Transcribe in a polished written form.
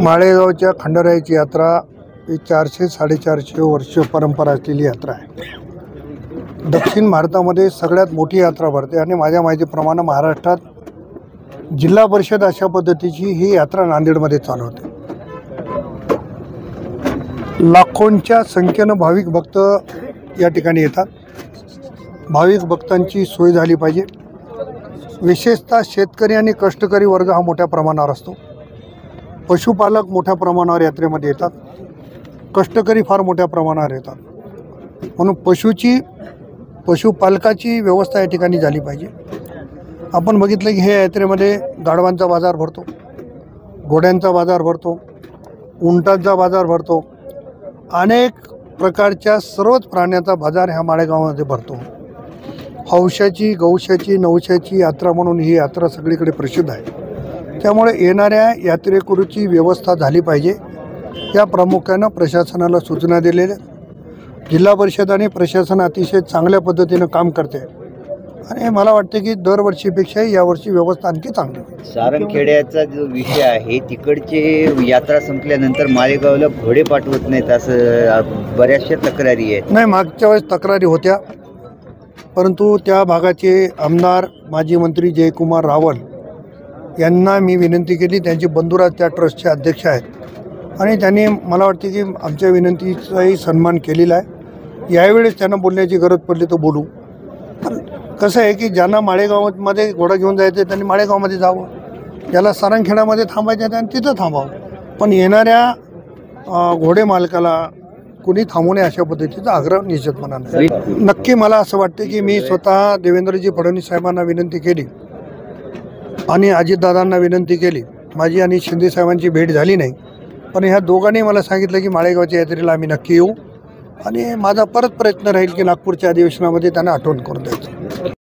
माळेगावच्या खंडारायाची यात्रा ही 400-450 वर्ष परंपरा असलेली यात्रा आहे। दक्षिण भारतामध्ये सगळ्यात मोठी यात्रा भरते आणि माझ्या माहितीप्रमाणे महाराष्ट्रात जिल्हा परिषद अशा पद्धतीची ही यात्रा नांदेडमध्ये चालू होते। लाखोंच्या संख्येनं भाविक भक्त या ठिकाणी येतात। भाविक भक्तांची सोय झाली पाहिजे। विशेषतः शेतकरी आणि कष्टकरी वर्ग हा मोठ्या प्रमाणावर असतो। पशुपालक मोठ्या प्रमाणावर यात्रेमध्ये येतात। कष्टकरी फार मोठ्या प्रमाणावर येतात। म्हणून पशुपालकाची व्यवस्था या ठिकाणी झाली पाहिजे। आपण बघितलं की हे यात्रेमध्ये गाढवांचा बाजार भरतो, घोड्यांचा बाजार भरतो, उंटांचा बाजार भरतो, अनेक प्रकारच्या सर्वच प्राण्यांचा बाजार ह्या माळेगावामध्ये भरतो। हौशाची, गौशाची, नवशाची यात्रा म्हणून ही यात्रा सगळीकडे प्रसिद्ध आहे। त्यामुळे येणाऱ्या यात्रेकरूची व्यवस्था झाली पाहिजे या प्रामुख्यानं प्रशासनाला सूचना दिलेल्या। जिल्हा परिषद आणि प्रशासन अतिशय चांगल्या पद्धतीनं काम करते आणि मला वाटते की दरवर्षीपेक्षाही यावर्षी व्यवस्था आणखी चांगली आहे। सारंगखेड्याचा जो विषय आहे, तिकडचे यात्रा संपल्यानंतर माळेगावला घोडे पाठवत नाहीत असं बऱ्याचशा तक्रारी आहेत। नाही, मागच्या वेळेस तक्रारी होत्या, परंतु त्या भागाचे आमदार माजी मंत्री जयकुमार रावल यांना मी विनंती केली। त्यांचे बंधुराज त्या ट्रस्टचे अध्यक्ष आहेत आणि त्यांनी मला वाटते की आमच्या विनंतीचाही सन्मान केलेला आहे। यावेळेस त्यांना बोलण्याची गरज पडली तर बोलू। कसं आहे की ज्यांना माळेगावामध्ये घोडा घेऊन जायचं त्यांनी माळेगावमध्ये जावं, ज्याला सारंगखेड्यामध्ये थांबायचं आहे त्यांनी तिथं थांबावं, पण येणाऱ्या घोडे मालकाला कुणी थांबू नये अशा पद्धतीचा आग्रह निश्चितपणाने नक्की मला असं वाटतं की मी स्वतः देवेंद्रजी फडणवीस साहेबांना विनंती केली आणि अजितदादांना विनंती केली। माझी आणि शिंदे साहेबांची भेट झाली नाही, पण ह्या दोघांनी मला सांगितलं की माळेगावच्या यात्रेला आम्ही नक्की येऊ आणि माझा परत प्रयत्न राहील की नागपूरच्या अधिवेशनामध्ये त्यांना आठवण करून द्यायचं।